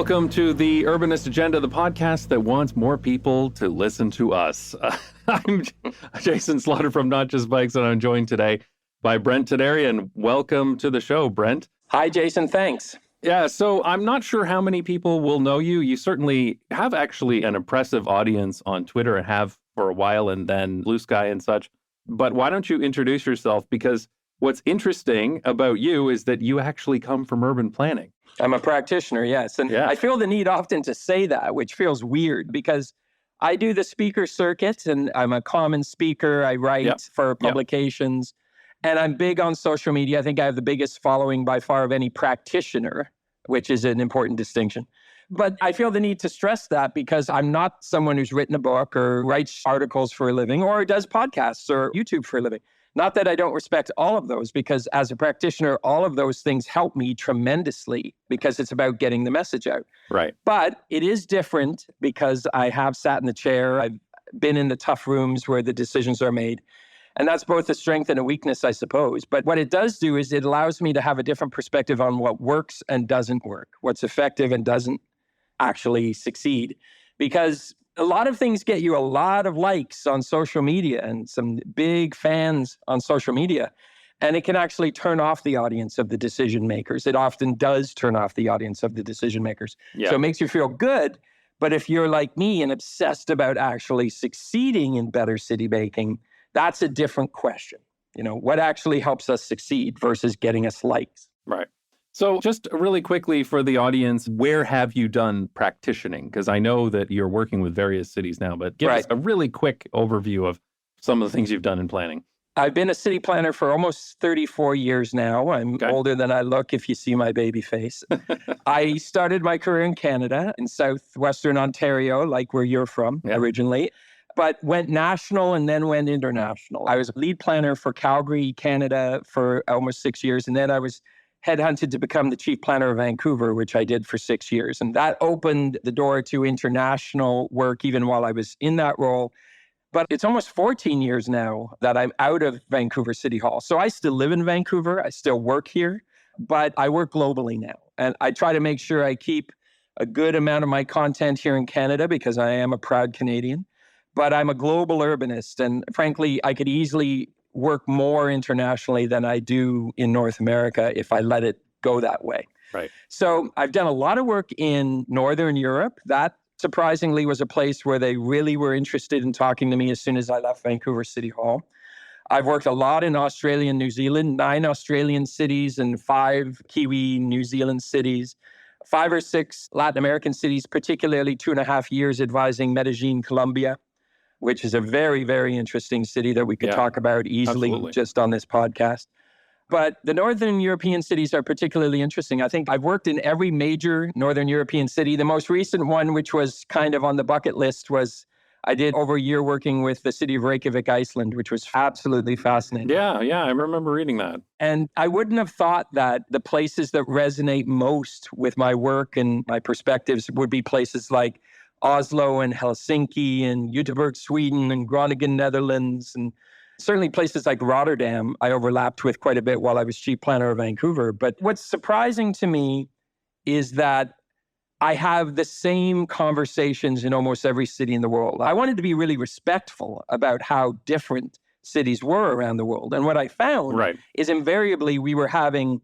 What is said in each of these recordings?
Welcome to the Urbanist Agenda, the podcast that wants more people to listen to us. I'm Jason Slaughter from Not Just Bikes, and I'm joined today by Brent Toderian. Welcome to the show, Brent. Hi, Jason. Thanks. Yeah, so I'm not sure how many people will know you. You certainly have actually an impressive audience on Twitter and have for a while, and then Blue Sky and such. But why don't you introduce yourself? Because what's interesting about you is that you actually come from urban planning. I'm a practitioner, yes. And I feel the need often to say that, which feels weird because I do the speaker circuit and I'm a common speaker. I write for publications and I'm big on social media. I think I have the biggest following by far of any practitioner, which is an important distinction. But I feel the need to stress that because I'm not someone who's written a book or writes articles for a living or does podcasts or YouTube for a living. Not that I don't respect all of those, because as a practitioner, all of those things help me tremendously because it's about getting the message out. Right. But it is different because I have sat in the chair. I've been in the tough rooms where the decisions are made. And that's both a strength and a weakness, I suppose. But what it does do is it allows me to have a different perspective on what works and doesn't work, what's effective and doesn't actually succeed. Because a lot of things get you a lot of likes on social media and some big fans on social media. And it can actually turn off the audience of the decision makers. It often does turn off the audience of the decision makers. So it makes you feel good. But if you're like me and obsessed about actually succeeding in better city making, that's a different question. You know, what actually helps us succeed versus getting us likes? Right. So just really quickly for the audience, where have you done practitioning? Because I know that you're working with various cities now, but give us a really quick overview of some of the things you've done in planning. I've been a city planner for almost 34 years now. I'm older than I look if you see my baby face. I started my career in Canada, in southwestern Ontario, like where you're from originally, but went national and then went international. I was lead planner for Calgary, Canada for almost 6 years, and then I was headhunted to become the chief planner of Vancouver, which I did for 6 years. And that opened the door to international work even while I was in that role. But it's almost 14 years now that I'm out of Vancouver City Hall. So I still live in Vancouver. I still work here, but I work globally now. And I try to make sure I keep a good amount of my content here in Canada because I am a proud Canadian. But I'm a global urbanist. And frankly, I could easily work more internationally than I do in North America if I let it go that way. Right. So I've done a lot of work in Northern Europe. That surprisingly was a place where they really were interested in talking to me as soon as I left Vancouver City Hall. I've worked a lot in Australia and New Zealand, 9 Australian cities and 5 Kiwi New Zealand cities, 5 or 6 Latin American cities, particularly 2.5 years advising Medellin, Colombia, which is a very, very interesting city that we could talk about easily just on this podcast. But the Northern European cities are particularly interesting. I think I've worked in every major Northern European city. The most recent one, which was kind of on the bucket list, was I did over a year working with the city of Reykjavik, Iceland, which was absolutely fascinating. Yeah, I remember reading that. And I wouldn't have thought that the places that resonate most with my work and my perspectives would be places like Oslo and Helsinki and Göteborg, Sweden and Groningen, Netherlands, and certainly places like Rotterdam I overlapped with quite a bit while I was chief planner of Vancouver. But what's surprising to me is that I have the same conversations in almost every city in the world. I wanted to be really respectful about how different cities were around the world. And what I found is invariably we were having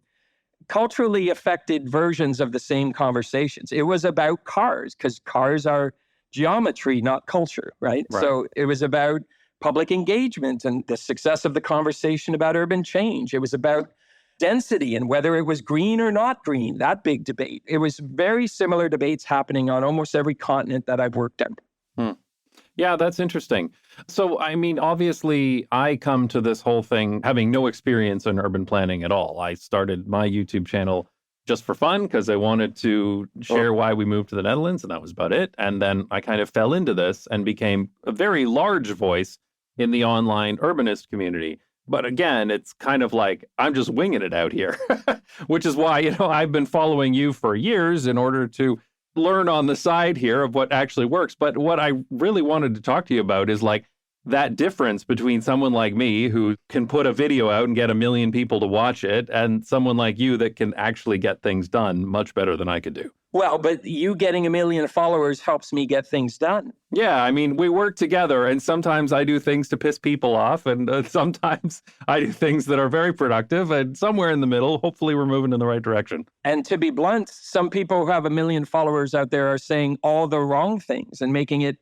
culturally affected versions of the same conversations. It was about cars because cars are geometry, not culture, right? So it was about public engagement and the success of the conversation about urban change. It was about density and whether it was green or not green, that big debate. It was very similar debates happening on almost every continent that I've worked in. Yeah, that's interesting. So, I mean, obviously, I come to this whole thing having no experience in urban planning at all. I started my YouTube channel just for fun because I wanted to share why we moved to the Netherlands, and that was about it. And then I kind of fell into this and became a very large voice in the online urbanist community. But again, it's kind of like I'm just winging it out here, which is why, I've been following you for years in order to learn on the side here of what actually works. But what I really wanted to talk to you about is like that difference between someone like me who can put a video out and get 1 million people to watch it and someone like you that can actually get things done much better than I could do. Well, but you getting 1 million followers helps me get things done. Yeah, I mean, we work together, and sometimes I do things to piss people off, and sometimes I do things that are very productive, and somewhere in the middle, hopefully we're moving in the right direction. And to be blunt, some people who have 1 million followers out there are saying all the wrong things and making it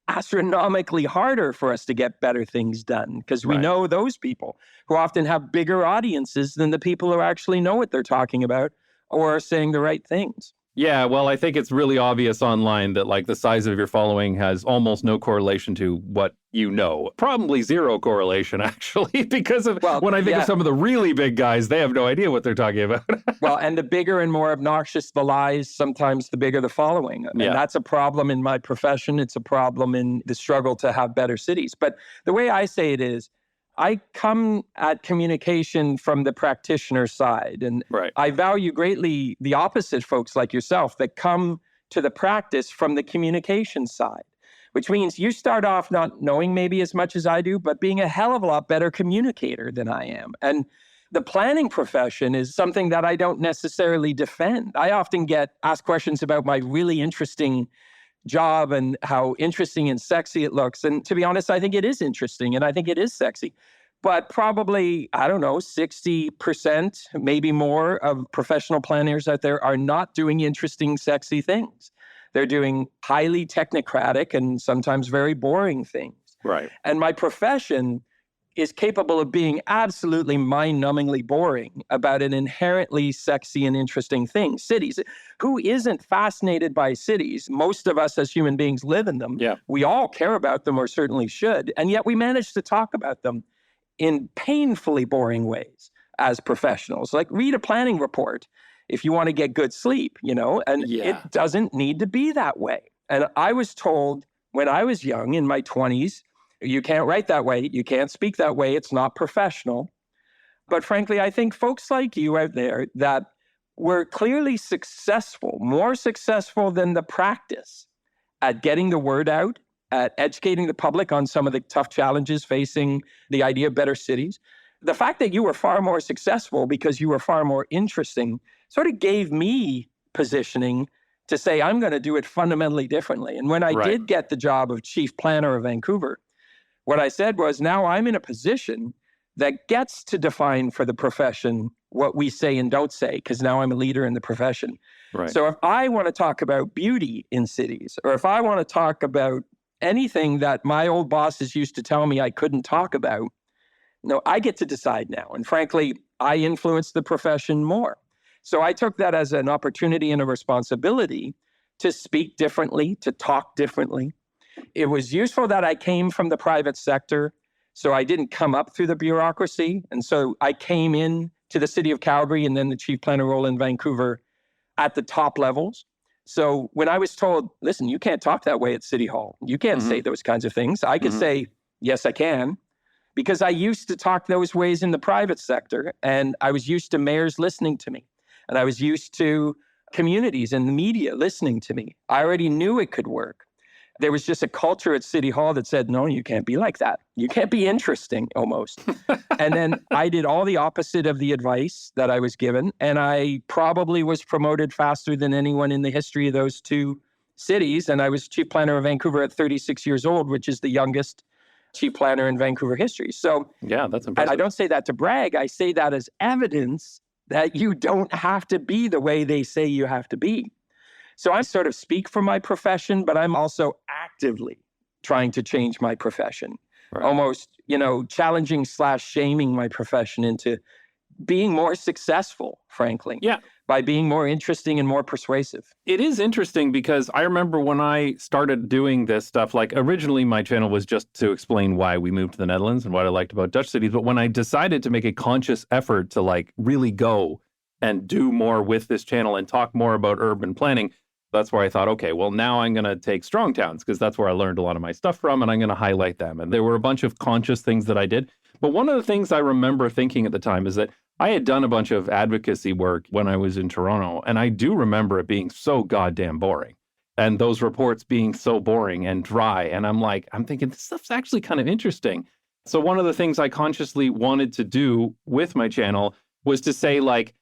astronomically harder for us to get better things done, because we know those people who often have bigger audiences than the people who actually know what they're talking about or are saying the right things. Yeah, well, I think it's really obvious online that like the size of your following has almost no correlation to what you know. Probably zero correlation, actually, because of when I think of some of the really big guys, they have no idea what they're talking about. Well, and the bigger and more obnoxious the lies, sometimes the bigger the following. And that's a problem in my profession. It's a problem in the struggle to have better cities. But the way I say it is, I come at communication from the practitioner side, and I value greatly the opposite folks like yourself that come to the practice from the communication side, which means you start off not knowing maybe as much as I do, but being a hell of a lot better communicator than I am. And the planning profession is something that I don't necessarily defend. I often get asked questions about my really interesting job and how interesting and sexy it looks. And to be honest, I think it is interesting and I think it is sexy. But probably, I don't know, 60%, maybe more of professional planners out there are not doing interesting, sexy things. They're doing highly technocratic and sometimes very boring things. Right. And my profession is capable of being absolutely mind-numbingly boring about an inherently sexy and interesting thing. Cities. Who isn't fascinated by cities? Most of us as human beings live in them. Yeah. We all care about them, or certainly should. And yet we manage to talk about them in painfully boring ways as professionals. Like read a planning report if you want to get good sleep, and it doesn't need to be that way. And I was told when I was young in my 20s, you can't write that way. You can't speak that way. It's not professional. But frankly, I think folks like you out there that were clearly successful, more successful than the practice at getting the word out, at educating the public on some of the tough challenges facing the idea of better cities. The fact that you were far more successful because you were far more interesting sort of gave me positioning to say, I'm going to do it fundamentally differently. And when I did get the job of chief planner of Vancouver, what I said was, now I'm in a position that gets to define for the profession what we say and don't say, because now I'm a leader in the profession. Right. So if I want to talk about beauty in cities, or if I want to talk about anything that my old bosses used to tell me I couldn't talk about, I get to decide now. And frankly, I influence the profession more. So I took that as an opportunity and a responsibility to speak differently, to talk differently. It was useful that I came from the private sector, so I didn't come up through the bureaucracy. And so I came in to the city of Calgary and then the chief planner role in Vancouver at the top levels. So when I was told, listen, you can't talk that way at City Hall. You can't say those kinds of things. I could say, yes, I can, because I used to talk those ways in the private sector. And I was used to mayors listening to me. And I was used to communities and the media listening to me. I already knew it could work. There was just a culture at City Hall that said, no, you can't be like that. You can't be interesting, almost. And then I did all the opposite of the advice that I was given. And I probably was promoted faster than anyone in the history of those two cities. And I was chief planner of Vancouver at 36 years old, which is the youngest chief planner in Vancouver history. So yeah, that's impressive. I don't say that to brag. I say that as evidence that you don't have to be the way they say you have to be. So I sort of speak for my profession, but I'm also actively trying to change my profession, almost, challenging / shaming my profession into being more successful, frankly, by being more interesting and more persuasive. It is interesting because I remember when I started doing this stuff, like originally my channel was just to explain why we moved to the Netherlands and what I liked about Dutch cities. But when I decided to make a conscious effort to like really go and do more with this channel and talk more about urban planning, that's where I thought, okay, well, now I'm going to take strong towns because that's where I learned a lot of my stuff from, and I'm going to highlight them. And there were a bunch of conscious things that I did. But one of the things I remember thinking at the time is that I had done a bunch of advocacy work when I was in Toronto, and I do remember it being so goddamn boring. And those reports being so boring and dry. And I'm thinking, this stuff's actually kind of interesting. So one of the things I consciously wanted to do with my channel was to say, like,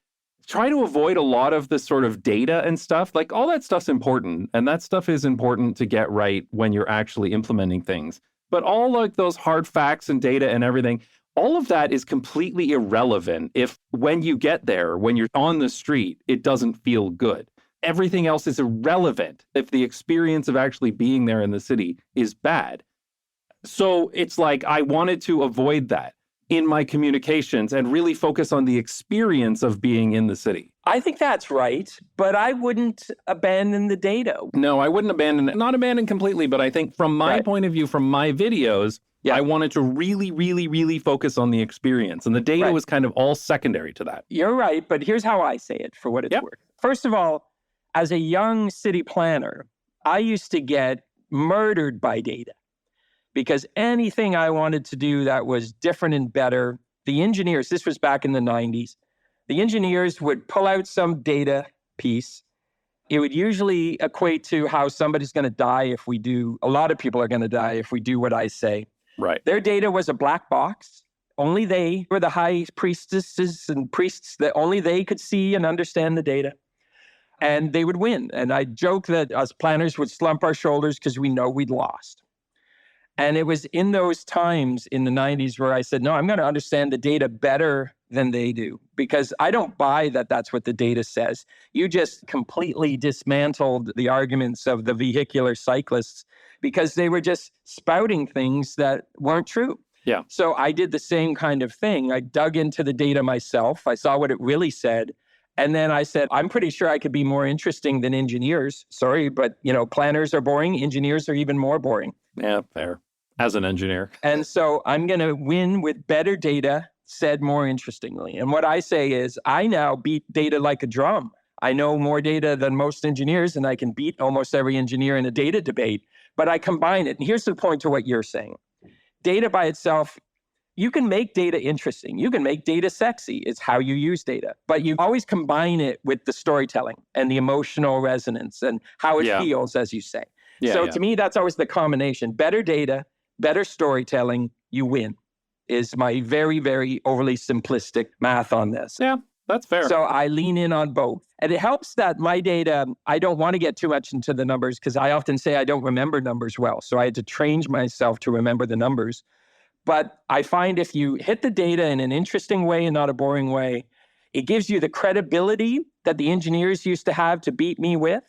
try to avoid a lot of the sort of data and stuff. Like all that stuff's important, and that stuff is important to get right when you're actually implementing things. But all like those hard facts and data and everything, all of that is completely irrelevant if when you get there, when you're on the street, it doesn't feel good. Everything else is irrelevant if the experience of actually being there in the city is bad. So it's like I wanted to avoid that in my communications and really focus on the experience of being in the city. I think that's right, but I wouldn't abandon the data. No, I wouldn't abandon it. Not abandon completely, but I think from my point of view, from my videos, I wanted to really, really, really focus on the experience. And the data was kind of all secondary to that. You're right, but here's how I say it for what it's worth. First of all, as a young city planner, I used to get murdered by data because anything I wanted to do that was different and better, the engineers, this was back in the 90s, the engineers would pull out some data piece. It would usually equate to how somebody's going to die if we do, a lot of people are going to die if we do what I say. Right. Their data was a black box. Only they were the high priestesses and priests that only they could see and understand the data. And they would win. And I joke that us planners would slump our shoulders because we know we'd lost. And it was in those times in the 90s where I said, no, I'm going to understand the data better than they do, because I don't buy that that's what the data says. You just completely dismantled the arguments of the vehicular cyclists because they were just spouting things that weren't true. Yeah. So I did the same kind of thing. I dug into the data myself. I saw what it really said. And then I said, I'm pretty sure I could be more interesting than engineers. Sorry, but planners are boring. Engineers are even more boring. Yeah, fair. As an engineer. And so I'm going to win with better data, said more interestingly. And what I say is I now beat data like a drum. I know more data than most engineers, and I can beat almost every engineer in a data debate, but I combine it. And here's the point to what you're saying. Data by itself, you can make data interesting. You can make data sexy. It's how you use data. But you always combine it with the storytelling and the emotional resonance and how it feels, as you say. To me, that's always the combination. Better data, better storytelling, you win, is my very, very overly simplistic math on this. Yeah, that's fair. So I lean in on both. And it helps that my data, I don't want to get too much into the numbers because I often say I don't remember numbers well. So I had to train myself to remember the numbers. But I find if you hit the data in an interesting way and not a boring way, it gives you the credibility that the engineers used to have to beat me with.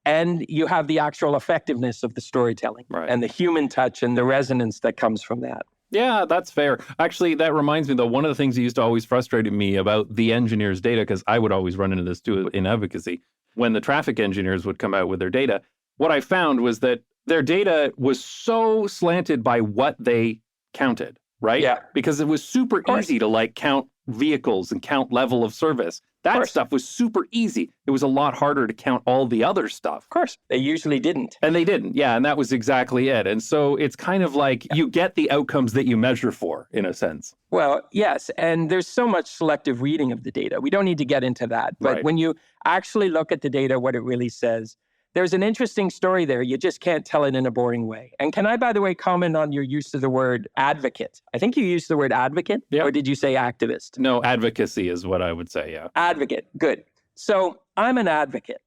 And you have the actual effectiveness of the storytelling and the human touch and the resonance that comes from that. Yeah, that's fair. Actually, that reminds me, though, one of the things that used to always frustrate me about the engineers' data, because I would always run into this too in advocacy, when the traffic engineers would come out with their data, what I found was that their data was so slanted by what they counted, right? Yeah. Because it was super easy to count vehicles and count level of service. That stuff was super easy. It was a lot harder to count all the other stuff. Of course. They usually didn't. And they didn't. Yeah. And that was exactly it. And so it's kind of like you get the outcomes that you measure for, in a sense. Well, yes. And there's so much selective reading of the data. We don't need to get into that. But when you actually look at the data, what it really says, there's an interesting story there. You just can't tell it in a boring way. And can I, by the way, comment on your use of the word advocate? I think you used the word advocate, or did you say activist? No, advocacy is what I would say, yeah. Advocate, good. So I'm an advocate.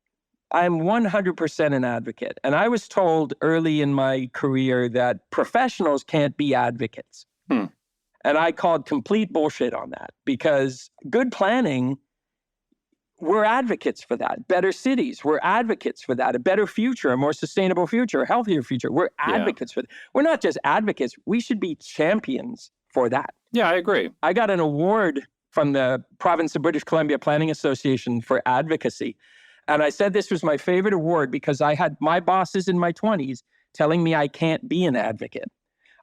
I'm 100% an advocate. And I was told early in my career that professionals can't be advocates. And I called complete bullshit on that because good planning, we're advocates for that. Better cities, we're advocates for that. A better future, a more sustainable future, a healthier future. We're advocates for that. We're not just advocates. We should be champions for that. Yeah, I agree. I got an award from the Province of British Columbia Planning Association for advocacy. And I said this was my favorite award because I had my bosses in my 20s telling me I can't be an advocate.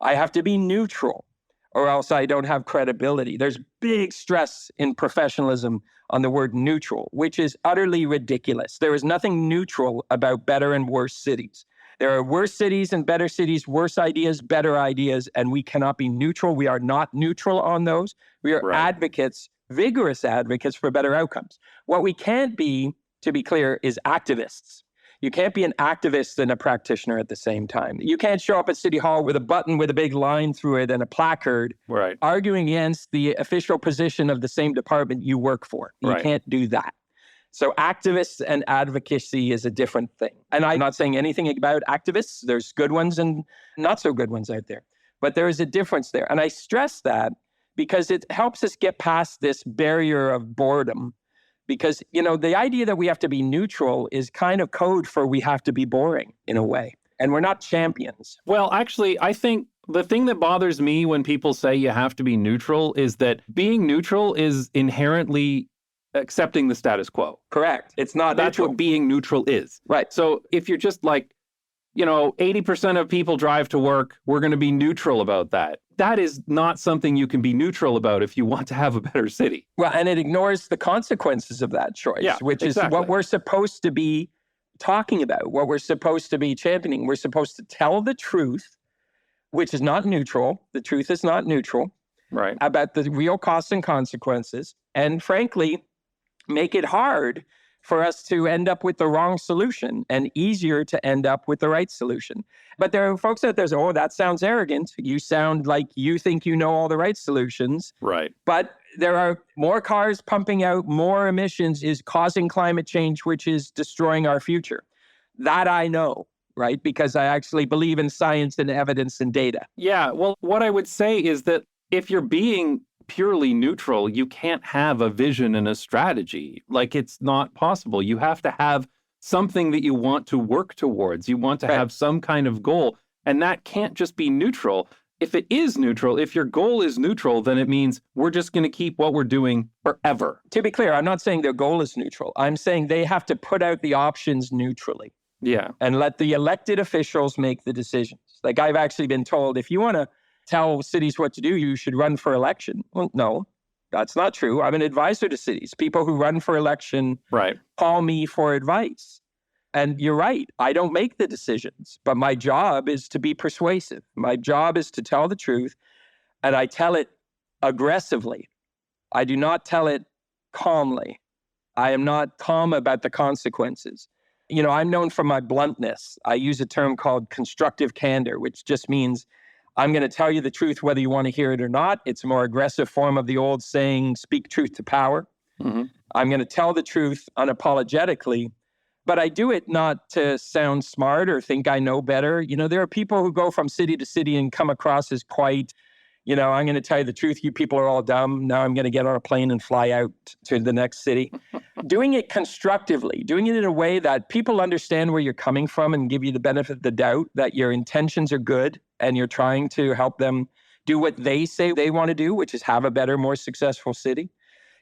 I have to be neutral or else I don't have credibility. There's big stress in professionalism on the word neutral, which is utterly ridiculous. There is nothing neutral about better and worse cities. There are worse cities and better cities, worse ideas, better ideas, and we cannot be neutral. We are not neutral on those. We are advocates, vigorous advocates for better outcomes. What we can't be, to be clear, is activists. You can't be an activist and a practitioner at the same time. You can't show up at City Hall with a button with a big line through it and a placard arguing against the official position of the same department you work for. You can't do that. So activists and advocacy is a different thing. And I'm not saying anything about activists. There's good ones and not so good ones out there. But there is a difference there. And I stress that because it helps us get past this barrier of boredom. Because, the idea that we have to be neutral is kind of code for we have to be boring in a way. And we're not champions. Well, actually, I think the thing that bothers me when people say you have to be neutral is that being neutral is inherently accepting the status quo. Correct. It's not That's neutral. what being neutral is. Right. So if you're just like, 80% of people drive to work, we're going to be neutral about that. That is not something you can be neutral about if you want to have a better city. Well, and it ignores the consequences of that choice, which is what we're supposed to be talking about, what we're supposed to be championing. We're supposed to tell the truth, which is not neutral. The truth is not neutral. Right. About the real costs and consequences. And frankly, make it hard for us to end up with the wrong solution and easier to end up with the right solution. But there are folks out there say, that sounds arrogant. You sound like you think you know all the right solutions. Right. But there are more cars pumping out, more emissions is causing climate change, which is destroying our future. That I know, right? Because I actually believe in science and evidence and data. Yeah. Well, what I would say is that if you're being purely neutral, you can't have a vision and a strategy. Like, it's not possible. You have to have something that you want to work towards. You want to have some kind of goal, and that can't just be neutral. If it is neutral, if your goal is neutral, then it means we're just going to keep what we're doing forever. To be clear, I'm not saying their goal is neutral. I'm saying they have to put out the options neutrally. Yeah. And let the elected officials make the decisions. Like, I've actually been told, if you want to tell cities what to do, you should run for election. Well, no, that's not true. I'm an advisor to cities. People who run for election call me for advice. And you're right, I don't make the decisions, but my job is to be persuasive. My job is to tell the truth, and I tell it aggressively. I do not tell it calmly. I am not calm about the consequences. I'm known for my bluntness. I use a term called constructive candor, which just means I'm going to tell you the truth whether you want to hear it or not. It's a more aggressive form of the old saying, speak truth to power. Mm-hmm. I'm going to tell the truth unapologetically, but I do it not to sound smart or think I know better. There are people who go from city to city and come across as quite, I'm going to tell you the truth. You people are all dumb. Now I'm going to get on a plane and fly out to the next city. Doing it constructively, doing it in a way that people understand where you're coming from and give you the benefit of the doubt that your intentions are good and you're trying to help them do what they say they want to do, which is have a better, more successful city.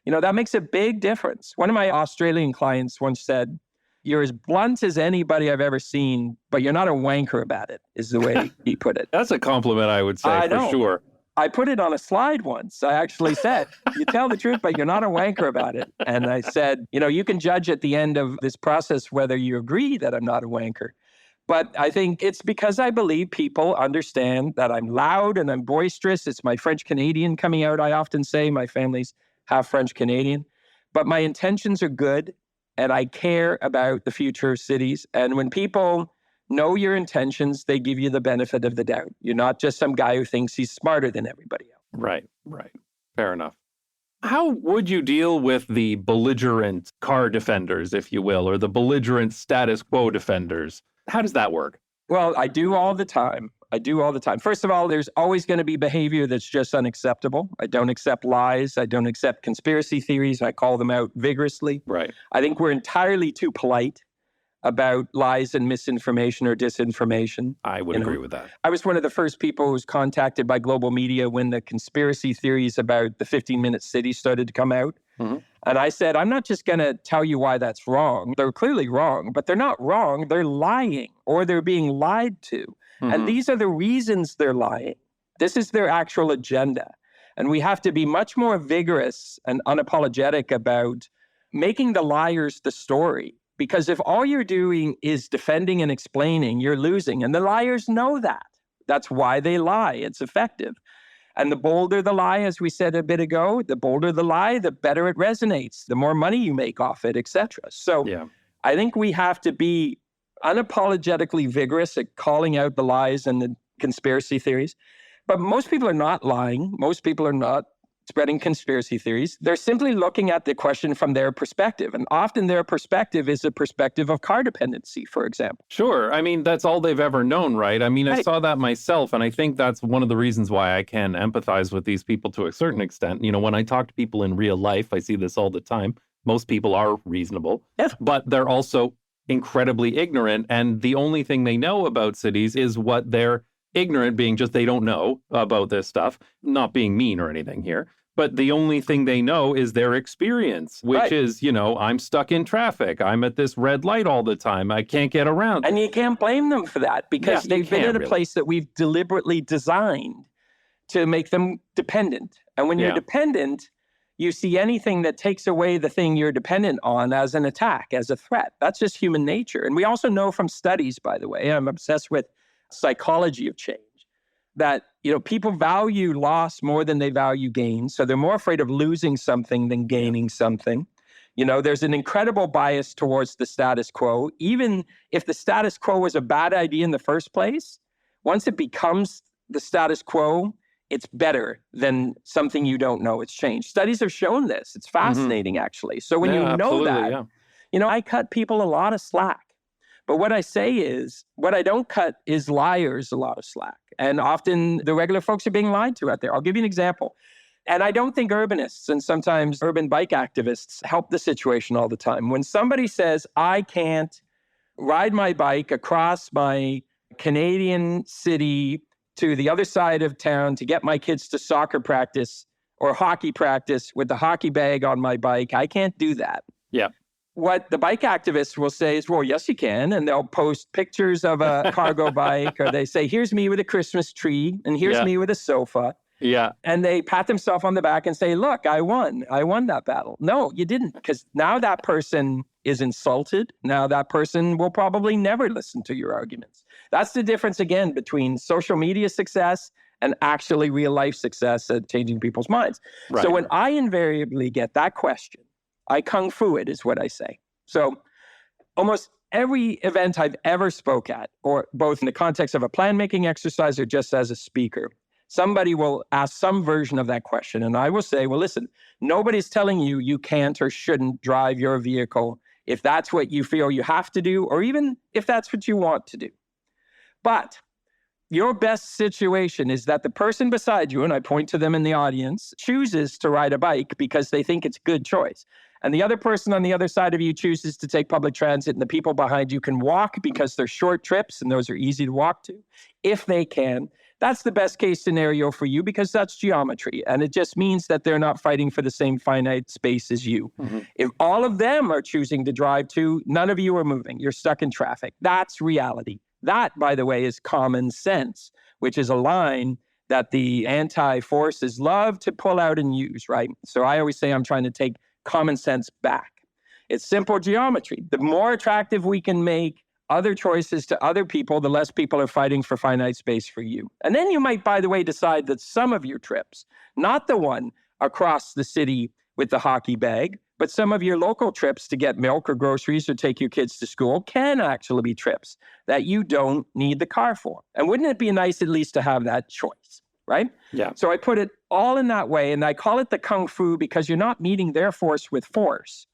That makes a big difference. One of my Australian clients once said, "You're as blunt as anybody I've ever seen, but you're not a wanker about it," is the way he put it. That's a compliment, I would say, for sure. I put it on a slide once. I actually said, you tell the truth, but you're not a wanker about it. And I said, you can judge at the end of this process whether you agree that I'm not a wanker. But I think it's because I believe people understand that I'm loud and I'm boisterous. It's my French Canadian coming out, I often say. My family's half French Canadian. But my intentions are good, and I care about the future of cities. And when people know your intentions, they give you the benefit of the doubt. You're not just some guy who thinks he's smarter than everybody else. Right. Fair enough. How would you deal with the belligerent car defenders, if you will, or the belligerent status quo defenders? How does that work? Well, I do all the time. First of all, there's always going to be behavior that's just unacceptable. I don't accept lies. I don't accept conspiracy theories. I call them out vigorously. Right. I think we're entirely too polite about lies and misinformation or disinformation. I would agree with that. I was one of the first people who was contacted by global media when the conspiracy theories about the 15-minute city started to come out. Mm-hmm. And I said, I'm not just going to tell you why that's wrong. They're clearly wrong, but they're not wrong. They're lying, or they're being lied to. Mm-hmm. And these are the reasons they're lying. This is their actual agenda. And we have to be much more vigorous and unapologetic about making the liars the story. Because if all you're doing is defending and explaining, you're losing. And the liars know that. That's why they lie. It's effective. And the bolder the lie, as we said a bit ago, the bolder the lie, the better it resonates, the more money you make off it, etc. So I think we have to be unapologetically vigorous at calling out the lies and the conspiracy theories. But most people are not lying. Most people are not spreading conspiracy theories. They're simply looking at the question from their perspective. And often their perspective is a perspective of car dependency, for example. Sure. I mean, that's all they've ever known, right? I mean, I saw that myself. And I think that's one of the reasons why I can empathize with these people to a certain extent. You know, when I talk to people in real life, I see this all the time. Most people are reasonable, but they're also incredibly ignorant. And the only thing they know about cities is what they're ignorant, being just they don't know about this stuff, not being mean or anything here. But the only thing they know is their experience, which is, you know, I'm stuck in traffic. I'm at this red light all the time. I can't get around. And you can't blame them for that because they've been at a place that we've deliberately designed to make them dependent. And when you're dependent, you see anything that takes away the thing you're dependent on as an attack, as a threat. That's just human nature. And we also know from studies, by the way, I'm obsessed with psychology of change, that, you know, people value loss more than they value gain. So they're more afraid of losing something than gaining something. You know, there's an incredible bias towards the status quo. Even if the status quo was a bad idea in the first place, once it becomes the status quo, it's better than something you don't know. It's changed. Studies have shown this. It's fascinating, actually. So when you know that, you know, I cut people a lot of slack. But what I say is, what I don't cut is liars a lot of slack. And often the regular folks are being lied to out there. I'll give you an example. And I don't think urbanists and sometimes urban bike activists help the situation all the time. When somebody says, I can't ride my bike across my Canadian city to the other side of town to get my kids to soccer practice or hockey practice with the hockey bag on my bike, I can't do that. Yeah. What the bike activists will say is, well, yes, you can. And they'll post pictures of a cargo bike, or they say, here's me with a Christmas tree, and here's me with a sofa. Yeah. And they pat themselves on the back and say, look, I won. I won that battle. No, you didn't, because now that person is insulted. Now that person will probably never listen to your arguments. That's the difference, again, between social media success and actually real life success at changing people's minds. Right. So when I invariably get that question, I kung fu it, is what I say. So almost every event I've ever spoke at, or both in the context of a plan-making exercise or just as a speaker, somebody will ask some version of that question. And I will say, well, listen, nobody's telling you you can't or shouldn't drive your vehicle if that's what you feel you have to do, or even if that's what you want to do. But your best situation is that the person beside you, and I point to them in the audience, chooses to ride a bike because they think it's a good choice. And the other person on the other side of you chooses to take public transit, and the people behind you can walk because they're short trips and those are easy to walk to, if they can. That's the best case scenario for you because that's geometry. And it just means that they're not fighting for the same finite space as you. If all of them are choosing to drive too, none of you are moving. You're stuck in traffic. That's reality. That, by the way, is common sense, which is a line that the anti-forces love to pull out and use, right? So I always say I'm trying to take common sense back. It's simple geometry. The more attractive we can make other choices to other people, the less people are fighting for finite space for you. And then you might, by the way, decide that some of your trips, not the one across the city with the hockey bag, but some of your local trips to get milk or groceries or take your kids to school can actually be trips that you don't need the car for. And wouldn't it be nice at least to have that choice, right? Yeah. So I put it all in that way, and I call it the kung fu because you're not meeting their force with force.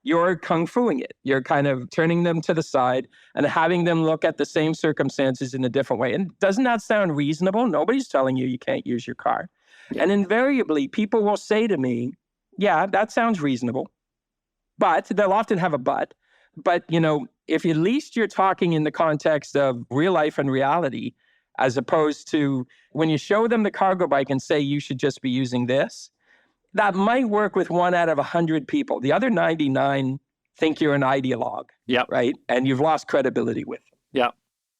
You're kung fuing it. You're kind of turning them to the side and having them look at the same circumstances in a different way. And doesn't that sound reasonable? Nobody's telling you you can't use your car. Yeah. And invariably, people will say to me, yeah, that sounds reasonable. But they'll often have a but. But, you know, if at least you're talking in the context of real life and reality, as opposed to when you show them the cargo bike and say you should just be using this, that might work with 1 out of 100 people. The other 99 think you're an ideologue, right? And you've lost credibility with them. Yeah.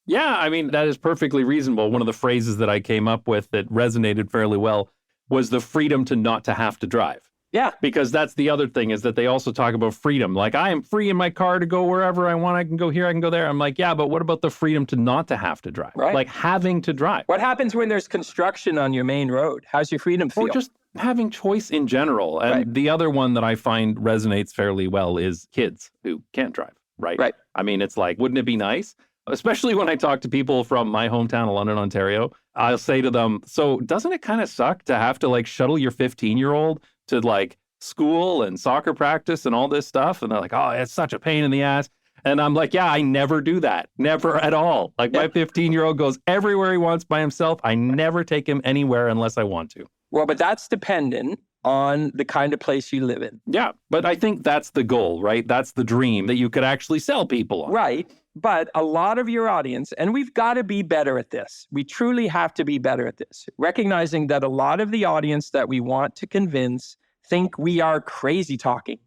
Yeah, I mean, that is perfectly reasonable. One of the phrases that I came up with that resonated fairly well was the freedom to not to have to drive. Yeah. Because that's the other thing, is that they also talk about freedom. Like, I am free in my car to go wherever I want. I can go here, I can go there. I'm like, yeah, but what about the freedom to not to have to drive? Right. Like having to drive. What happens when there's construction on your main road? How's your freedom feel? Or just having choice in general. And Right. the other one that I find resonates fairly well is kids who can't drive. Right. I mean, it's like, wouldn't it be nice? Especially when I talk to people from my hometown of London, Ontario, I'll say to them, so doesn't it kind of suck to have to like shuttle your 15-year-old to like school and soccer practice and all this stuff? And they're like, oh, it's such a pain in the ass. And I'm like, yeah, I never do that. Never at all. Like my 15-year-old goes everywhere he wants by himself. I never take him anywhere unless I want to. Well, but that's dependent on the kind of place you live in. Yeah, but I think that's the goal, right? That's the dream that you could actually sell people on. Right. But a lot of your audience, and we've got to be better at this. We truly have to be better at this, recognizing that a lot of the audience that we want to convince think we are crazy talking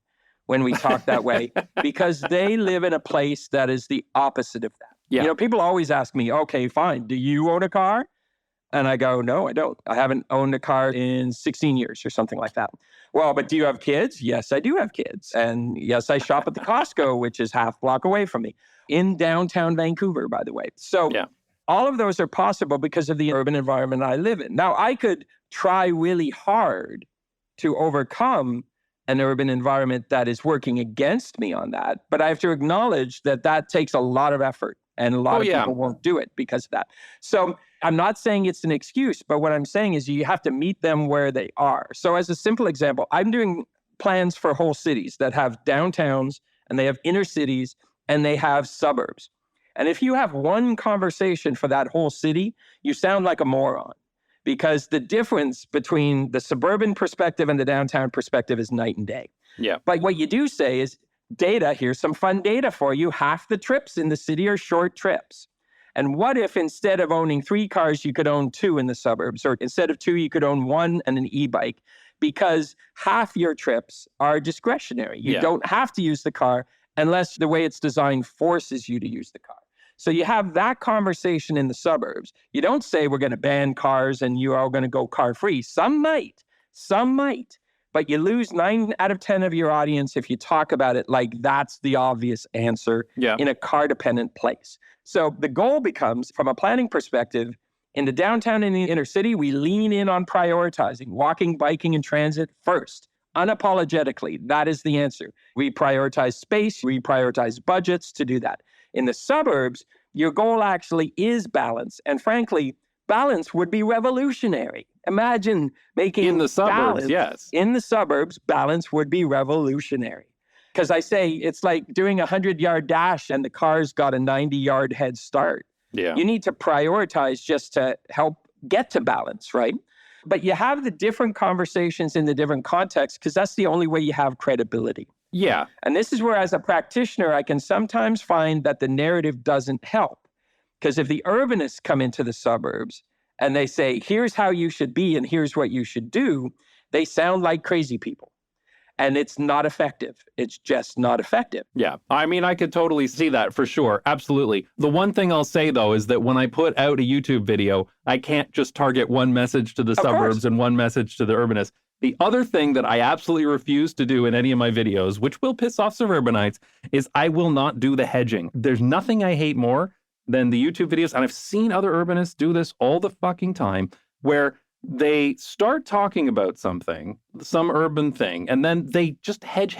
when we talk that way, because they live in a place that is the opposite of that. Yeah. You know, people always ask me, okay, fine, do you own a car? And I go, no, I don't. I haven't owned a car in 16 years or something like that. Well, but do you have kids? Yes, I do have kids. And yes, I shop at the Costco, which is half block away from me in downtown Vancouver, by the way. So all of those are possible because of the urban environment I live in. Now, I could try really hard to overcome an urban environment that is working against me on that, but I have to acknowledge that that takes a lot of effort. And a lot of people won't do it because of that. So I'm not saying it's an excuse, but what I'm saying is you have to meet them where they are. So as a simple example, I'm doing plans for whole cities that have downtowns and they have inner cities and they have suburbs. And if you have one conversation for that whole city, you sound like a moron, because the difference between the suburban perspective and the downtown perspective is night and day. Yeah. But what you do say is, data, here's some fun data for you. Half the trips in the city are short trips. And what if instead of owning 3 cars, you could own 2 in the suburbs, or instead of 2, you could own 1 and an e-bike? Because half your trips are discretionary. You don't have to use the car unless the way it's designed forces you to use the car. So you have that conversation in the suburbs. You don't say we're going to ban cars and you are going to go car free. Some might. But you lose 9 out of 10 of your audience if you talk about it like that's the obvious answer in a car-dependent place. So the goal becomes, from a planning perspective, in the downtown and the inner city, we lean in on prioritizing walking, biking, and transit first, unapologetically. That is the answer. We prioritize space, we prioritize budgets to do that. In the suburbs, your goal actually is balance. And frankly, balance would be revolutionary. Imagine making in the suburbs, balance, in the suburbs, balance would be revolutionary. Because I say it's like doing a 100-yard dash and the car's got a 90-yard head start. Yeah. You need to prioritize just to help get to balance, right? But you have the different conversations in the different contexts because that's the only way you have credibility. Yeah. And this is where, as a practitioner, I can sometimes find that the narrative doesn't help. Because if the urbanists come into the suburbs and they say, here's how you should be and here's what you should do, they sound like crazy people. And it's not effective. It's just not effective. Yeah. I mean, I could totally see that for sure. Absolutely. The one thing I'll say, though, is that when I put out a YouTube video, I can't just target one message to the suburbs and one message to the urbanists. The other thing that I absolutely refuse to do in any of my videos, which will piss off suburbanites, is I will not do the hedging. There's nothing I hate more than the YouTube videos, and I've seen other urbanists do this all the fucking time, where they start talking about something, some urban thing, and then they just hedge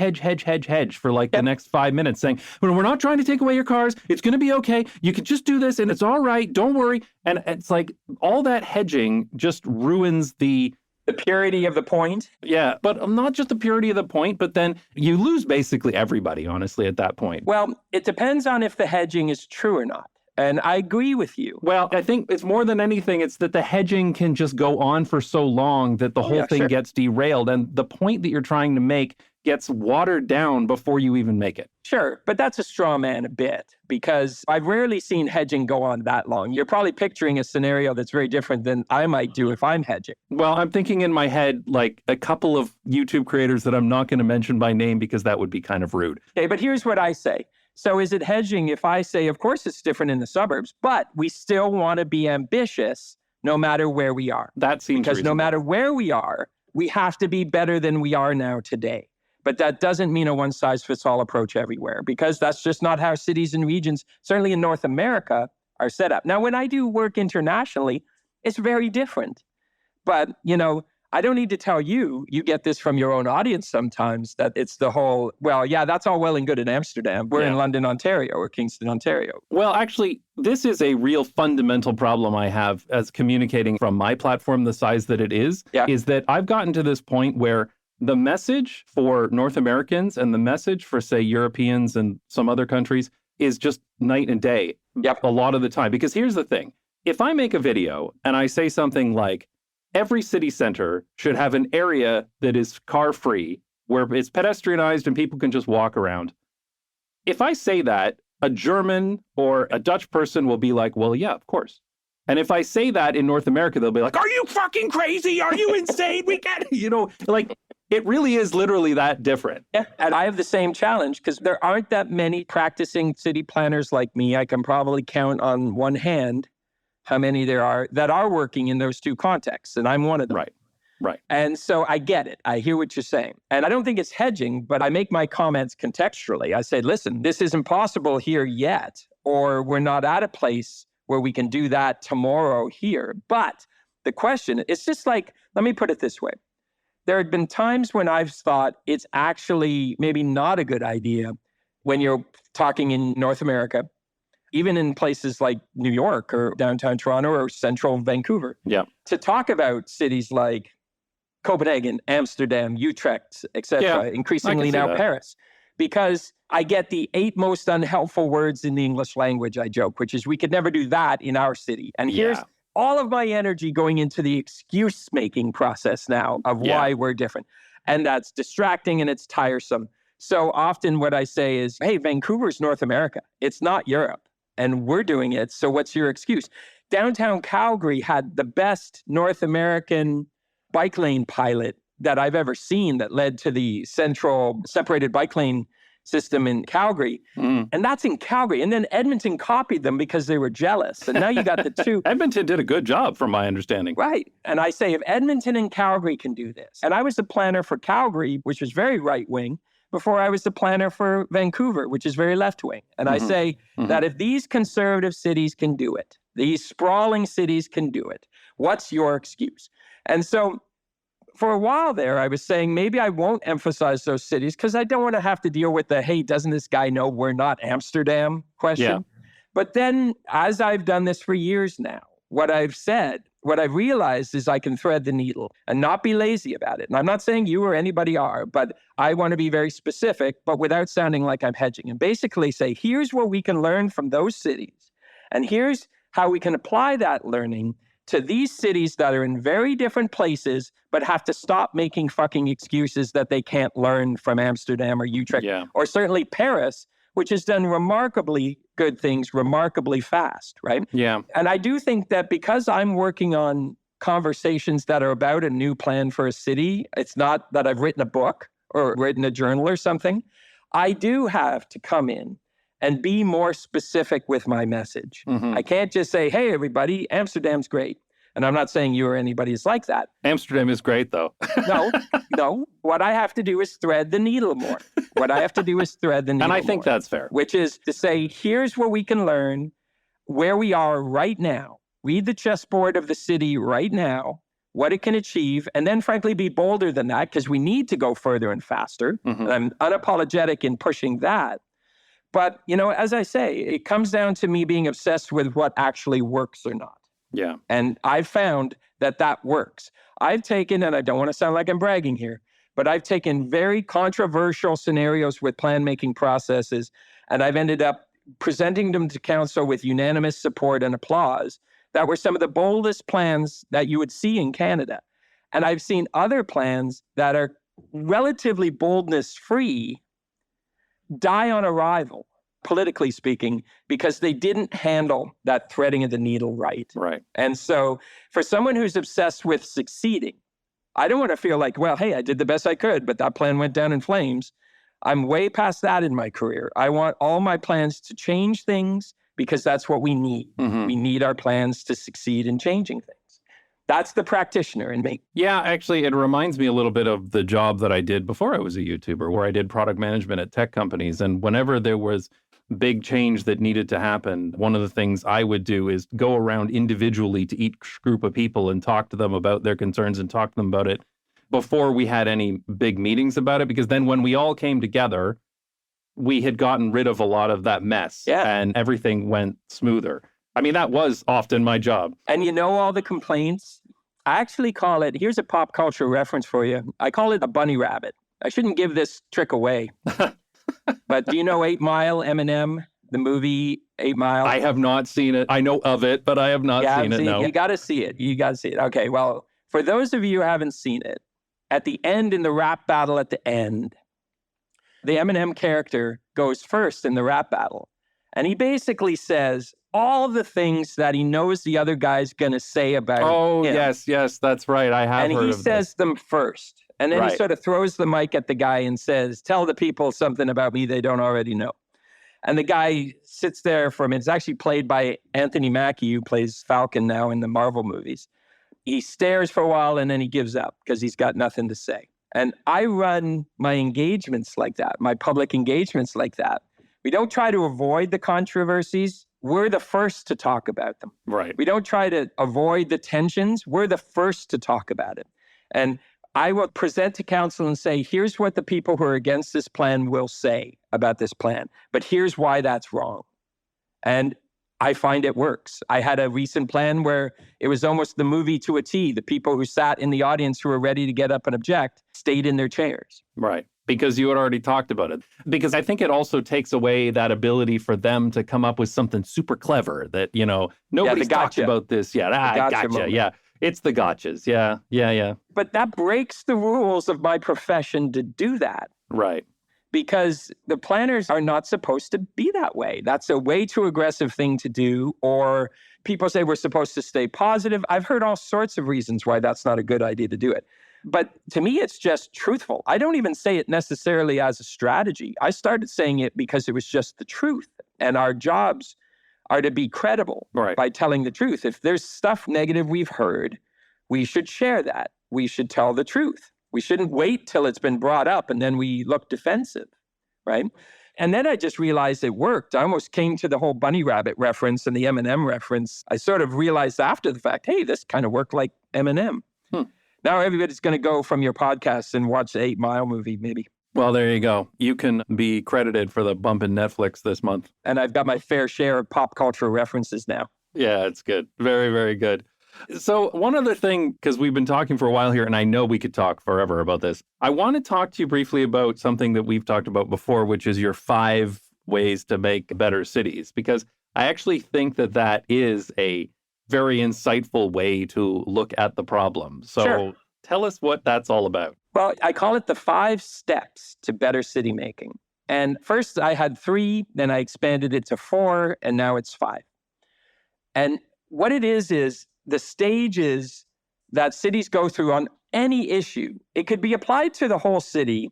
for like the next 5 minutes saying, well, we're not trying to take away your cars. It's going to be okay. You can just do this and it's all right. Don't worry. And it's like all that hedging just ruins the purity of the point. Yeah, but not just the purity of the point, but then you lose basically everybody, honestly, at that point. Well, it depends on if the hedging is true or not. And I agree with you. Well, I think it's more than anything, it's that the hedging can just go on for so long that the whole thing gets derailed. And the point that you're trying to make gets watered down before you even make it. Sure, but that's a straw man a bit, because I've rarely seen hedging go on that long. You're probably picturing a scenario that's very different than I might do if I'm hedging. Well, I'm thinking in my head, like a couple of YouTube creators that I'm not going to mention by name because that would be kind of rude. Okay, but here's what I say. So is it hedging if I say, of course it's different in the suburbs, but we still want to be ambitious no matter where we are? That seems Because reasonable. No matter where we are, we have to be better than we are now today. But that doesn't mean a one-size-fits-all approach everywhere, because that's just not how cities and regions, certainly in North America, are set up. Now, when I do work internationally, it's very different. But, you know, I don't need to tell you, you get this from your own audience sometimes, that it's the whole, well, yeah, that's all well and good in Amsterdam. We're in London, Ontario, or Kingston, Ontario. Well, actually, this is a real fundamental problem I have as communicating from my platform, the size that it is that I've gotten to this point where the message for North Americans and the message for, say, Europeans and some other countries is just night and day a lot of the time. Because here's the thing. If I make a video and I say something like, every city center should have an area that is car-free, where it's pedestrianized and people can just walk around. If I say that, a German or a Dutch person will be like, well, yeah, of course. And if I say that in North America, they'll be like, are you fucking crazy? Are you insane? We can't, like, it really is literally that different. Yeah, and I have the same challenge because there aren't that many practicing city planners like me. I can probably count on one hand how many there are that are working in those two contexts, and I'm one of them. Right. And so I get it. I hear what you're saying. And I don't think it's hedging, but I make my comments contextually. I say, listen, this isn't possible here yet, or we're not at a place where we can do that tomorrow here. But the question, it's just like, let me put it this way. There had been times when I've thought it's actually maybe not a good idea when you're talking in North America, even in places like New York or downtown Toronto or central Vancouver, to talk about cities like Copenhagen, Amsterdam, Utrecht, etc., increasingly now Paris. Because I get the 8 most unhelpful words in the English language, I joke, which is we could never do that in our city. And here's all of my energy going into the excuse-making process now of why we're different. And that's distracting and it's tiresome. So often what I say is, hey, Vancouver's North America. It's not Europe. And we're doing it. So what's your excuse? Downtown Calgary had the best North American bike lane pilot that I've ever seen that led to the central separated bike lane system in Calgary. And that's in Calgary. And then Edmonton copied them because they were jealous. And now you got the two. Edmonton did a good job, from my understanding. Right. And I say, if Edmonton and Calgary can do this, and I was the planner for Calgary, which was very right-wing, before I was the planner for Vancouver, which is very left-wing. And I say that if these conservative cities can do it, these sprawling cities can do it, what's your excuse? And so for a while there, I was saying maybe I won't emphasize those cities because I don't want to have to deal with the, hey, doesn't this guy know we're not Amsterdam question? Yeah. But then as I've done this for years now, what I've said, what I've realized is I can thread the needle and not be lazy about it. And I'm not saying you or anybody are, but I want to be very specific, but without sounding like I'm hedging. And basically say, here's what we can learn from those cities. And here's how we can apply that learning to these cities that are in very different places, but have to stop making fucking excuses that they can't learn from Amsterdam or Utrecht, or certainly Paris, which has done remarkably good things remarkably fast, right? Yeah. And I do think that because I'm working on conversations that are about a new plan for a city, it's not that I've written a book or written a journal or something. I do have to come in and be more specific with my message. I can't just say, hey, everybody, Amsterdam's great. And I'm not saying you or anybody is like that. Amsterdam is great, though. No. What I have to do is thread the needle more. And I think that's fair. Which is to say, here's where we can learn where we are right now. Read the chessboard of the city right now, what it can achieve, and then frankly be bolder than that because we need to go further and faster. And I'm unapologetic in pushing that. But, as I say, it comes down to me being obsessed with what actually works or not. Yeah. And I've found that works. I've taken, and I don't want to sound like I'm bragging here, but I've taken very controversial scenarios with plan-making processes, and I've ended up presenting them to council with unanimous support and applause that were some of the boldest plans that you would see in Canada. And I've seen other plans that are relatively boldness-free die on arrival, politically speaking, because they didn't handle that threading of the needle right. Right. And so for someone who's obsessed with succeeding, I don't want to feel like, well, hey, I did the best I could, but that plan went down in flames. I'm way past that in my career. I want all my plans to change things because that's what we need. We need our plans to succeed in changing things. That's the practitioner in me. Yeah, actually, it reminds me a little bit of the job that I did before I was a YouTuber, where I did product management at tech companies. And whenever there was big change that needed to happen, one of the things I would do is go around individually to each group of people and talk to them about their concerns and talk to them about it before we had any big meetings about it, because then when we all came together, we had gotten rid of a lot of that mess and everything went smoother. I mean, that was often my job. And all the complaints, I actually call it, here's a pop culture reference for you. I call it a bunny rabbit. I shouldn't give this trick away. But do you know 8 Mile, Eminem, the movie 8 Mile? I have not seen it. I know of it, but I have not seen it, no. You got to see it. You got to see it. Okay, well, for those of you who haven't seen it, at the end, in the rap battle at the end, the Eminem character goes first in the rap battle. And he basically says all the things that he knows the other guy's going to say about him. Yes, that's right. I have heard of this. And he says them first. And then he sort of throws the mic at the guy and says, tell the people something about me they don't already know. And the guy sits there for a minute. It's actually played by Anthony Mackie, who plays Falcon now in the Marvel movies. He stares for a while and then he gives up because he's got nothing to say. And I run my engagements like that, my public engagements like that. We don't try to avoid the controversies. We're the first to talk about them. Right. We don't try to avoid the tensions. We're the first to talk about it. And I will present to council and say, here's what the people who are against this plan will say about this plan, but here's why that's wrong. And I find it works. I had a recent plan where it was almost the movie to a T. The people who sat in the audience who were ready to get up and object stayed in their chairs. Right. Because you had already talked about it. Because I think it also takes away that ability for them to come up with something super clever that, nobody's talked about this yet. Gotcha. Moment. Yeah. It's the gotchas. Yeah. But that breaks the rules of my profession to do that. Right. Because the planners are not supposed to be that way. That's a way too aggressive thing to do. Or people say we're supposed to stay positive. I've heard all sorts of reasons why that's not a good idea to do it. But to me, it's just truthful. I don't even say it necessarily as a strategy. I started saying it because it was just the truth. And our jobs are to be credible by telling the truth. If there's stuff negative we've heard, we should share that. We should tell the truth. We shouldn't wait till it's been brought up and then we look defensive, right? And then I just realized it worked. I almost came to the whole bunny rabbit reference and the Eminem reference. I sort of realized after the fact, hey, this kind of worked like Eminem. Now everybody's going to go from your podcast and watch the 8 Mile movie, maybe. Well, there you go. You can be credited for the bump in Netflix this month. And I've got my fair share of pop culture references now. Yeah, it's good. Very, very good. So one other thing, because we've been talking for a while here, and I know we could talk forever about this. I want to talk to you briefly about something that we've talked about before, which is your 5 ways to make better cities, because I actually think that is a very insightful way to look at the problem. So tell us what that's all about. Well, I call it the 5 steps to better city making. And first I had 3, then I expanded it to 4, and now it's 5. And what it is the stages that cities go through on any issue. It could be applied to the whole city,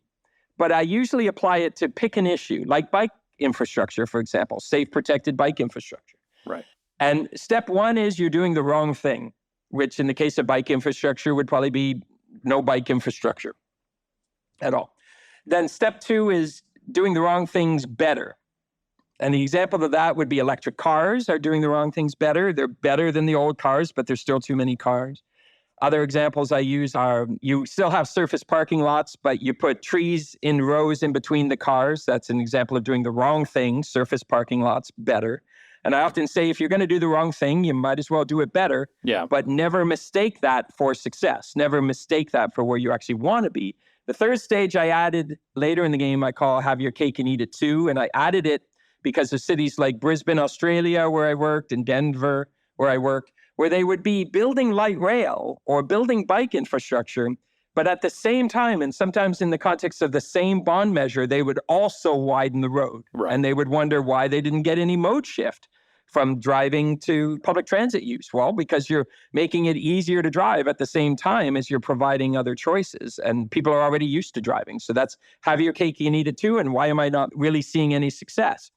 but I usually apply it to pick an issue, like bike infrastructure, for example, safe, protected bike infrastructure. Right. And step 1 is you're doing the wrong thing, which in the case of bike infrastructure would probably be no bike infrastructure at all. Then step 2 is doing the wrong things better. And the example of that would be electric cars are doing the wrong things better. They're better than the old cars, but there's still too many cars. Other examples I use are you still have surface parking lots, but you put trees in rows in between the cars. That's an example of doing the wrong thing, surface parking lots better. And I often say, if you're going to do the wrong thing, you might as well do it better. Yeah. But never mistake that for success. Never mistake that for where you actually want to be. The third stage I added later in the game, I call have your cake and eat it too. And I added it because of cities like Brisbane, Australia, where I worked, and Denver, where I worked, where they would be building light rail or building bike infrastructure. But at the same time, and sometimes in the context of the same bond measure, they would also widen the road. Right. And they would wonder why they didn't get any mode shift from driving to public transit use. Well, because you're making it easier to drive at the same time as you're providing other choices. And people are already used to driving. So that's have your cake and eat it too. And why am I not really seeing any success?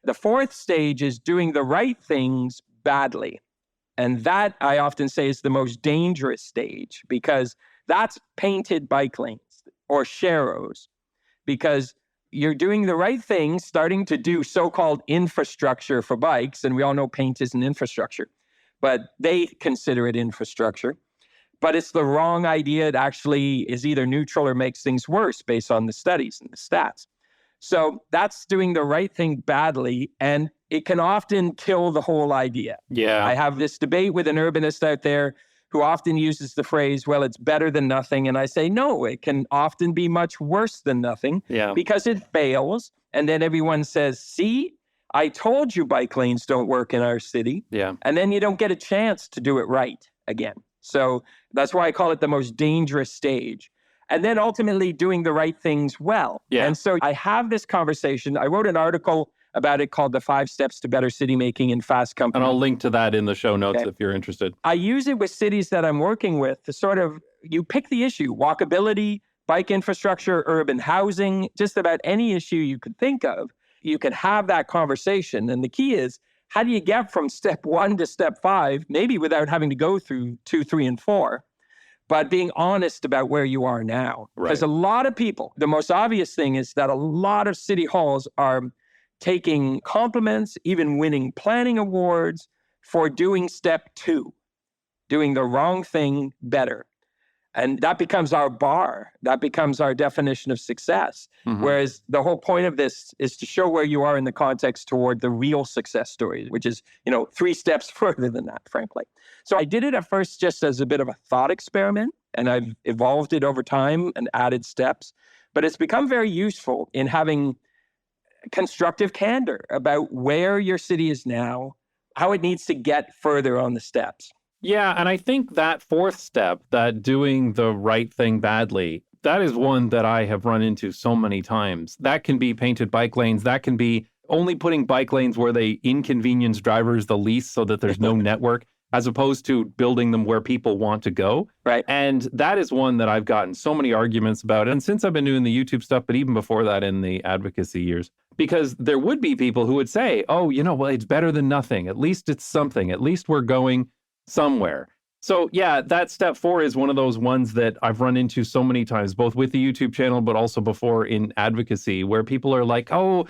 The fourth stage is doing the right things badly. And that, I often say, is the most dangerous stage because that's painted bike lanes or sharrows, because you're doing the right thing, starting to do so-called infrastructure for bikes. And we all know paint isn't infrastructure, but they consider it infrastructure. but it's the wrong idea. It actually is either neutral or makes things worse based on the studies and the stats. So that's doing the right thing badly, and it can often kill the whole idea. Yeah. I have this debate with an urbanist out there who often uses the phrase, well, it's better than nothing. And I say, no, it can often be much worse than nothing because it fails. And then everyone says, see, I told you bike lanes don't work in our city. Yeah. And then you don't get a chance to do it right again. So that's why I call it the most dangerous stage. And then ultimately doing the right things well. Yeah. And so I have this conversation. I wrote an article about it called The 5 Steps to Better City Making in Fast Company. And I'll link to that in the show notes if you're interested. I use it with cities that I'm working with to sort of, you pick the issue, walkability, bike infrastructure, urban housing, just about any issue you could think of. You can have that conversation. And the key is, how do you get from step 1 to step 5, maybe without having to go through 2, 3, and 4, but being honest about where you are now? Because a lot of people, the most obvious thing is that a lot of city halls are taking compliments, even winning planning awards for doing step 2, doing the wrong thing better. And that becomes our bar. That becomes our definition of success. Mm-hmm. Whereas the whole point of this is to show where you are in the context toward the real success story, which is, 3 steps further than that, frankly. So I did it at first just as a bit of a thought experiment, and I've evolved it over time and added steps. But it's become very useful in having constructive candor about where your city is now, how it needs to get further on the steps. Yeah, and I think that 4th step, that doing the right thing badly, that is one that I have run into so many times. That can be painted bike lanes. That can be only putting bike lanes where they inconvenience drivers the least so that there's no network, as opposed to building them where people want to go. Right. And that is one that I've gotten so many arguments about. And since I've been doing the YouTube stuff, but even before that in the advocacy years, because there would be people who would say, oh, well, it's better than nothing. At least it's something. At least we're going somewhere. So yeah, that step 4 is one of those ones that I've run into so many times, both with the YouTube channel, but also before in advocacy, where people are like, oh,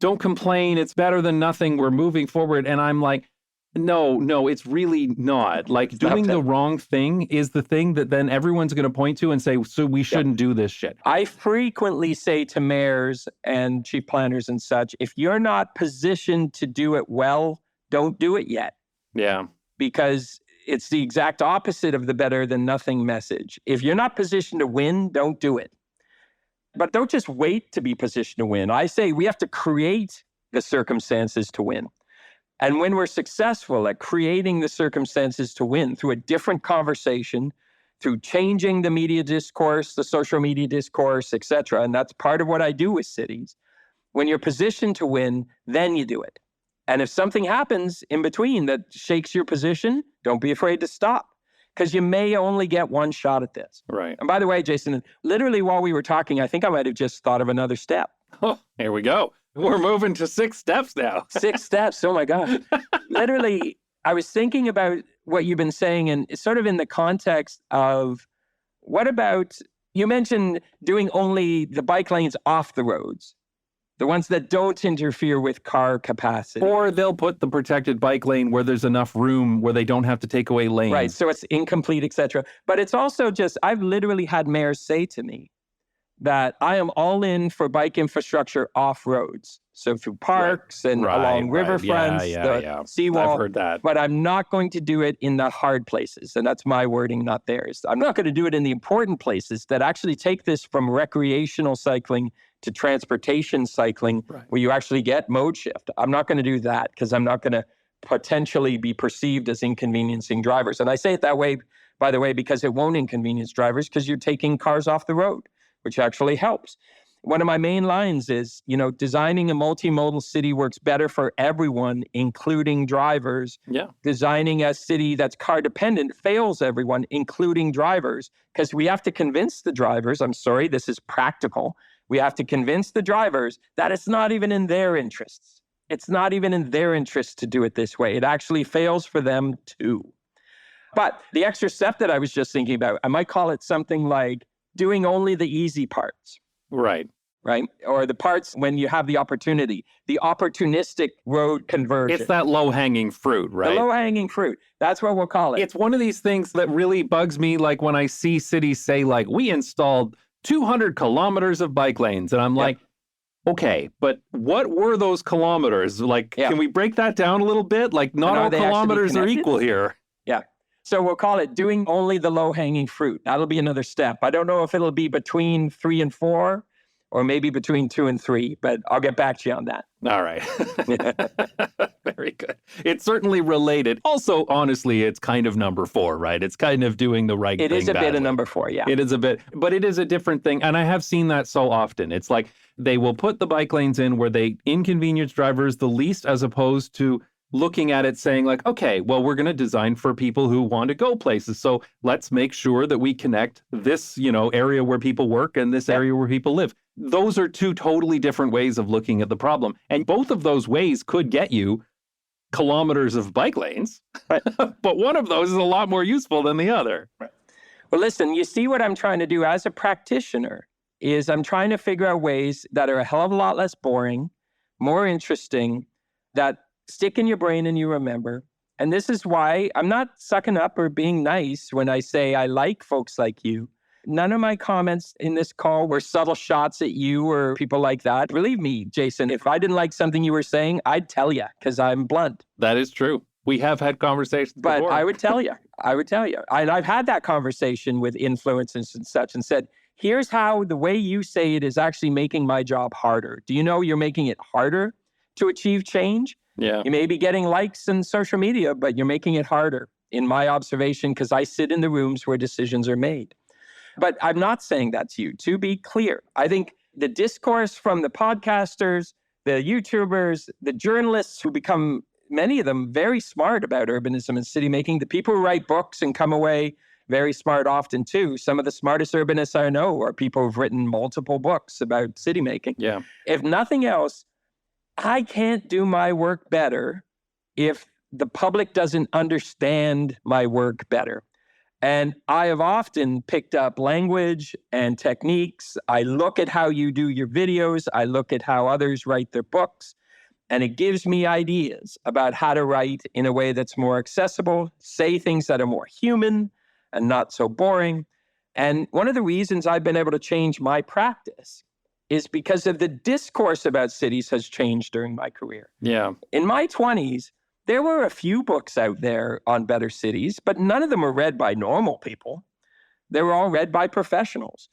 don't complain. It's better than nothing. We're moving forward. And I'm like, no, it's really not. Like, doing the wrong thing is the thing that then everyone's going to point to and say, so we shouldn't do this shit. I frequently say to mayors and chief planners and such, if you're not positioned to do it well, don't do it yet. Yeah. Because it's the exact opposite of the better than nothing message. If you're not positioned to win, don't do it. But don't just wait to be positioned to win. I say we have to create the circumstances to win. And when we're successful at creating the circumstances to win through a different conversation, through changing the media discourse, the social media discourse, et cetera, and that's part of what I do with cities, when you're positioned to win, then you do it. And if something happens in between that shakes your position, don't be afraid to stop, because you may only get one shot at this. Right. And by the way, Jason, literally while we were talking, I think I might have just thought of another step. Oh, here we go. We're moving to 6 steps now. 6 steps. Oh, my God. Literally, I was thinking about what you've been saying, and it's sort of in the context of what about, you mentioned doing only the bike lanes off the roads, the ones that don't interfere with car capacity. Or they'll put the protected bike lane where there's enough room where they don't have to take away lanes. Right. So it's incomplete, et cetera. But it's also just, I've literally had mayors say to me that I am all in for bike infrastructure off roads. So through parks and along riverfronts, the seawall. I've heard that. But I'm not going to do it in the hard places. And that's my wording, not theirs. I'm not going to do it in the important places that actually take this from recreational cycling to transportation cycling, where you actually get mode shift. I'm not going to do that because I'm not going to potentially be perceived as inconveniencing drivers. And I say it that way, by the way, because it won't inconvenience drivers, because you're taking cars off the road, which actually helps. One of my main lines is, designing a multimodal city works better for everyone, including drivers. Yeah. Designing a city that's car dependent fails everyone, including drivers, because we have to convince the drivers, I'm sorry, this is practical. We have to convince the drivers that it's not even in their interests. It's not even in their interests to do it this way. It actually fails for them too. But the extra step that I was just thinking about, I might call it something like doing only the easy parts. Right. right? Or the parts when you have the opportunity, the opportunistic road conversion. It's that low-hanging fruit, right? The low-hanging fruit. That's what we'll call it. It's one of these things that really bugs me, like when I see cities say, like, we installed 200 kilometers of bike lanes. And I'm like, okay, but what were those kilometers? Like, can we break that down a little bit? Like, not all kilometers are equal here. Yeah. So we'll call it doing only the low-hanging fruit. That'll be another step. I don't know if it'll be between 3 and 4 or maybe between 2 and 3, but I'll get back to you on that. All right. Very good. It's certainly related. Also, honestly, it's kind of number 4, right? It's kind of doing the right thing. It is a bit of number 4, yeah. It is a bit, but it is a different thing. And I have seen that so often. It's like they will put the bike lanes in where they inconvenience drivers the least, as opposed to looking at it saying like, okay, well, we're going to design for people who want to go places. So let's make sure that we connect this, area where people work and this area where people live. Those are 2 totally different ways of looking at the problem. And both of those ways could get you kilometers of bike lanes, right? But one of those is a lot more useful than the other. Right. Well, listen, you see what I'm trying to do as a practitioner is I'm trying to figure out ways that are a hell of a lot less boring, more interesting, that stick in your brain and you remember. And this is why I'm not sucking up or being nice when I say I like folks like you. None of my comments in this call were subtle shots at you or people like that. Believe me, Jason, if I didn't like something you were saying, I'd tell you because I'm blunt. That is true. We have had conversations but before. I would tell you. And I've had that conversation with influencers and such and said, here's how the way you say it is actually making my job harder. Do you know you're making it harder to achieve change? Yeah. You may be getting likes on social media, but you're making it harder in my observation because I sit in the rooms where decisions are made. But I'm not saying that to you. To be clear, I think the discourse from the podcasters, the YouTubers, the journalists who become, many of them, very smart about urbanism and city making, the people who write books and come away very smart often too. Some of the smartest urbanists I know are people who've written multiple books about city making. Yeah. If nothing else, I can't do my work better if the public doesn't understand my work better. And I have often picked up language and techniques. I look at how you do your videos. I look at how others write their books. And it gives me ideas about how to write in a way that's more accessible, say things that are more human and not so boring. And one of the reasons I've been able to change my practice is because of the discourse about cities has changed during my career. Yeah. In my 20s, there were a few books out there on better cities, but none of them were read by normal people. They were all read by professionals.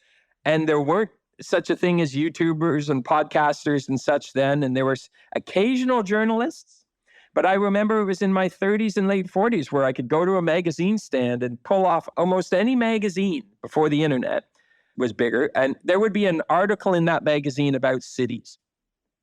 And there weren't such a thing as YouTubers and podcasters and such then. And there were occasional journalists. But I remember it was in my 30s and late 40s where I could go to a magazine stand and pull off almost any magazine before the internet was bigger. And there would be an article in that magazine about cities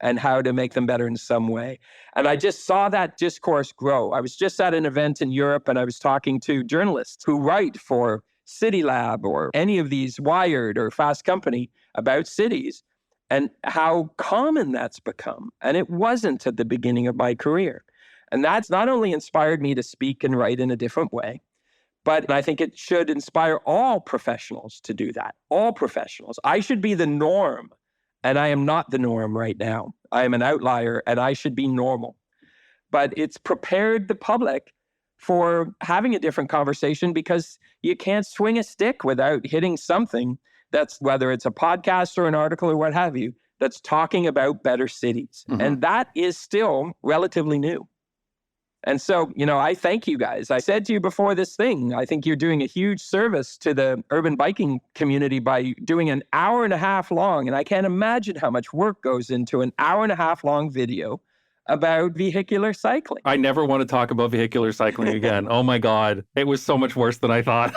and how to make them better in some way. And I just saw that discourse grow. I was just at an event in Europe and I was talking to journalists who write for City Lab or any of these Wired or Fast Company about cities and how common that's become. And it wasn't at the beginning of my career. And that's not only inspired me to speak and write in a different way, but I think it should inspire all professionals to do that. All professionals. I should be the norm. And I am not the norm right now. I am an outlier and I should be normal. But it's prepared the public for having a different conversation because you can't swing a stick without hitting something that's, whether it's a podcast or an article or what have you, that's talking about better cities. Mm-hmm. And that is still relatively new. And so, I thank you guys. I said to you before this thing, I think you're doing a huge service to the urban biking community by doing an hour and a half long. And I can't imagine how much work goes into an hour and a half long video about vehicular cycling. I never want to talk about vehicular cycling again. Oh my God. It was so much worse than I thought.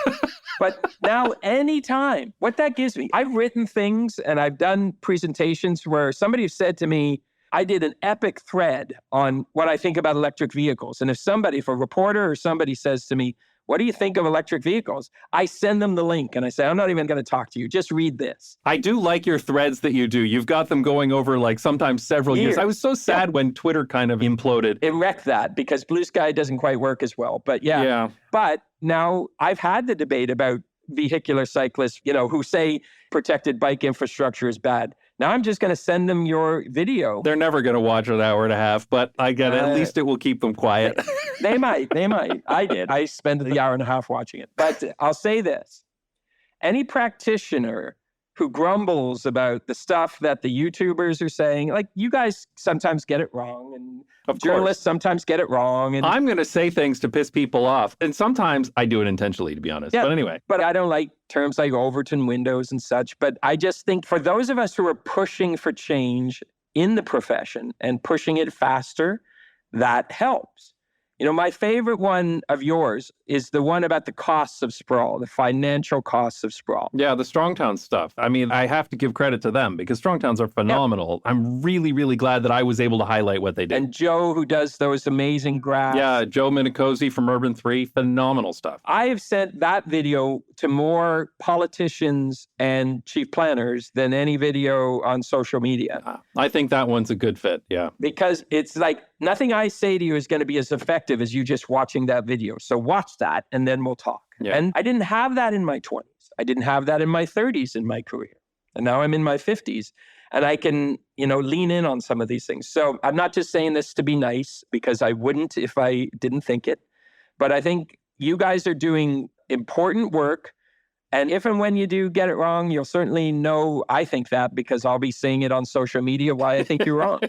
But now anytime, what that gives me, I've written things and I've done presentations where somebody said to me, I did an epic thread on what I think about electric vehicles. And if a reporter or somebody says to me, what do you think of electric vehicles? I send them the link and I say, I'm not even going to talk to you. Just read this. I do like your threads that you do. You've got them going over like sometimes several years. I was so sad when Twitter kind of imploded. It wrecked that because Blue Sky doesn't quite work as well. But yeah. But now I've had the debate about vehicular cyclists, who say protected bike infrastructure is bad. Now I'm just going to send them your video. They're never going to watch an hour and a half, but I get it. At least it will keep them quiet. They might. I did. I spent the hour and a half watching it. But I'll say this. Any practitioner who grumbles about the stuff that the YouTubers are saying, like, you guys sometimes get it wrong, and of journalists course. sometimes get it wrong. And I'm going to say things to piss people off. And sometimes I do it intentionally, to be honest. Yeah, but anyway. But I don't like terms like Overton windows and such. But I just think for those of us who are pushing for change in the profession and pushing it faster, that helps. My favorite one of yours is the one about the costs of sprawl, the financial costs of sprawl. Yeah, the Strongtown stuff. I mean, I have to give credit to them because Strongtowns are phenomenal. Yeah. I'm really, really glad that I was able to highlight what they did. And Joe, who does those amazing graphs. Yeah, Joe Minicozy from Urban 3, phenomenal stuff. I have sent that video to more politicians and chief planners than any video on social media. I think that one's a good fit, yeah. Because it's like, nothing I say to you is going to be as effective as you just watching that video. So watch that and then we'll talk. Yeah. And I didn't have that in my 20s. I didn't have that in my 30s in my career. And now I'm in my 50s and I can, lean in on some of these things. So I'm not just saying this to be nice because I wouldn't if I didn't think it. But I think you guys are doing important work. And if and when you do get it wrong, you'll certainly know I think that because I'll be saying it on social media why I think you're wrong.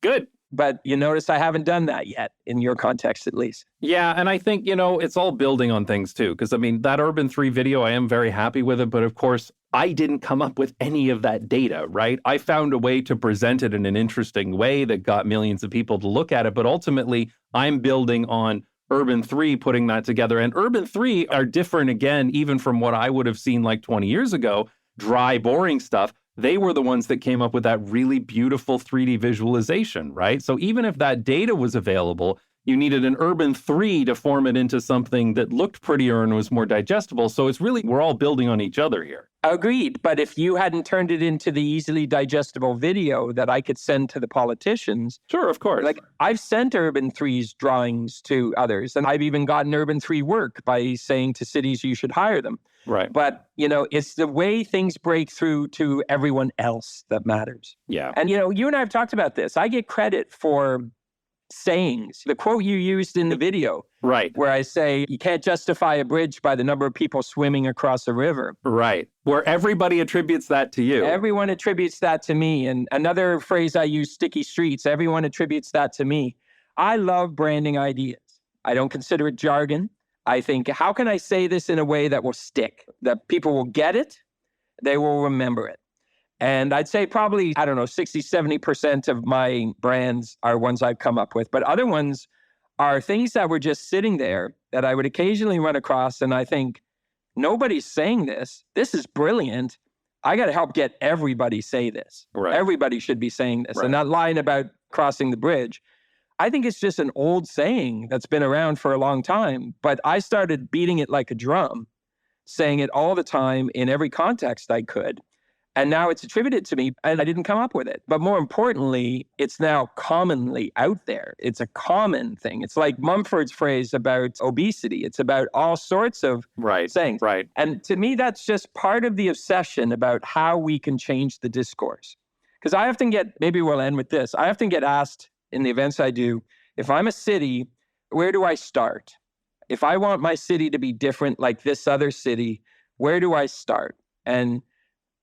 Good. But you notice I haven't done that yet, in your context at least. Yeah, and I think, it's all building on things too. Because, that Urban 3 video, I am very happy with it. But of course, I didn't come up with any of that data, right? I found a way to present it in an interesting way that got millions of people to look at it. But ultimately, I'm building on Urban 3, putting that together. And Urban 3 are different, again, even from what I would have seen like 20 years ago, dry, boring stuff. They were the ones that came up with that really beautiful 3D visualization, right? So even if that data was available, you needed an Urban 3 to form it into something that looked prettier and was more digestible. So it's really, we're all building on each other here. Agreed. But if you hadn't turned it into the easily digestible video that I could send to the politicians. Sure, of course. Like I've sent Urban 3's drawings to others, and I've even gotten Urban 3 work by saying to cities, you should hire them. Right. But, it's the way things break through to everyone else that matters. Yeah. And, you and I have talked about this. I get credit for sayings. The quote you used in the video. Right. Where I say, you can't justify a bridge by the number of people swimming across a river. Right. Where everybody attributes that to you. Everyone attributes that to me. And another phrase I use, sticky streets, everyone attributes that to me. I love branding ideas. I don't consider it jargon. I think, how can I say this in a way that will stick, that people will get it, they will remember it? And I'd say probably, 60, 70% of my brands are ones I've come up with. But other ones are things that were just sitting there that I would occasionally run across. And I think, nobody's saying this. This is brilliant. I got to help get everybody say this. Right. Everybody should be saying this. Right. And that line about crossing the bridge, I think it's just an old saying that's been around for a long time. But I started beating it like a drum, saying it all the time in every context I could. And now it's attributed to me, and I didn't come up with it. But more importantly, it's now commonly out there. It's a common thing. It's like Mumford's phrase about obesity. It's about all sorts of sayings. Right. And to me, that's just part of the obsession about how we can change the discourse. Because I often get, maybe we'll end with this, I often get asked in the events I do, if I'm a city, where do I start? If I want my city to be different like this other city, where do I start? And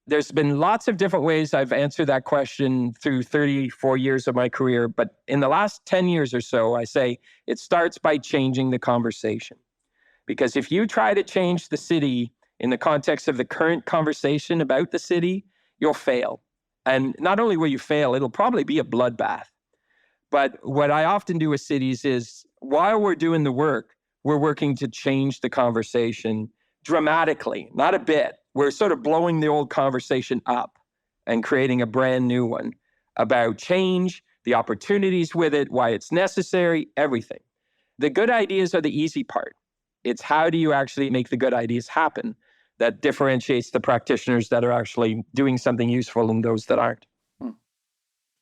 there's been lots of different ways I've answered that question through 34 years of my career. But in the last 10 years or so, I say it starts by changing the conversation. Because if you try to change the city in the context of the current conversation about the city, you'll fail. And not only will you fail, it'll probably be a bloodbath. But what I often do with cities is, while we're doing the work, we're working to change the conversation dramatically, not a bit. We're sort of blowing the old conversation up and creating a brand new one about change, the opportunities with it, why it's necessary, everything. The good ideas are the easy part. It's how do you actually make the good ideas happen that differentiates the practitioners that are actually doing something useful and those that aren't.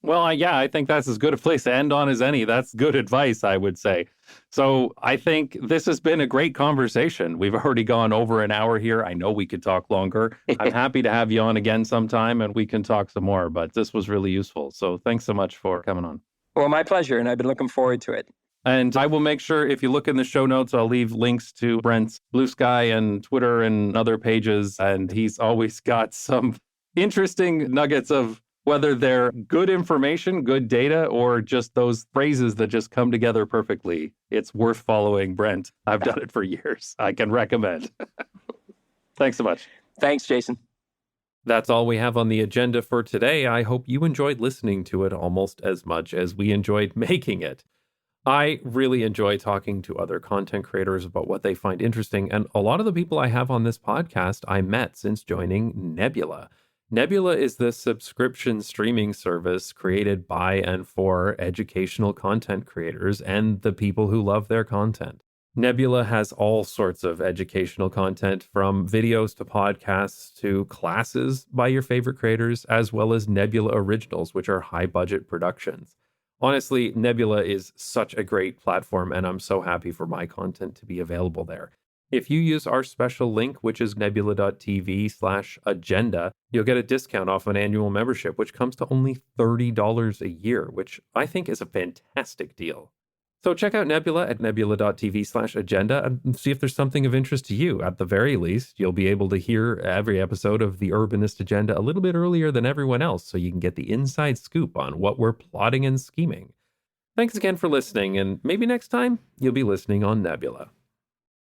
Well, yeah, I think that's as good a place to end on as any. That's good advice, I would say. So I think this has been a great conversation. We've already gone over an hour here. I know we could talk longer. I'm happy to have you on again sometime and we can talk some more, but this was really useful. So thanks so much for coming on. Well, my pleasure. And I've been looking forward to it. And I will make sure if you look in the show notes, I'll leave links to Brent's Blue Sky and Twitter and other pages. And he's always got some interesting nuggets of whether they're good information, good data, or just those phrases that just come together perfectly. It's worth following Brent. I've done it for years. I can recommend. Thanks so much. Thanks, Jason. That's all we have on the agenda for today. I hope you enjoyed listening to it almost as much as we enjoyed making it. I really enjoy talking to other content creators about what they find interesting, and a lot of the people I have on this podcast I met since joining Nebula. Nebula is the subscription streaming service created by and for educational content creators and the people who love their content. Nebula has all sorts of educational content, from videos to podcasts to classes by your favorite creators, as well as Nebula Originals, which are high-budget productions. Honestly, Nebula is such a great platform, and I'm so happy for my content to be available there. If you use our special link, which is nebula.tv/agenda, you'll get a discount off an annual membership, which comes to only $30 a year, which I think is a fantastic deal. So check out Nebula at nebula.tv/agenda and see if there's something of interest to you. At the very least, you'll be able to hear every episode of the Urbanist Agenda a little bit earlier than everyone else, so you can get the inside scoop on what we're plotting and scheming. Thanks again for listening, and maybe next time you'll be listening on Nebula.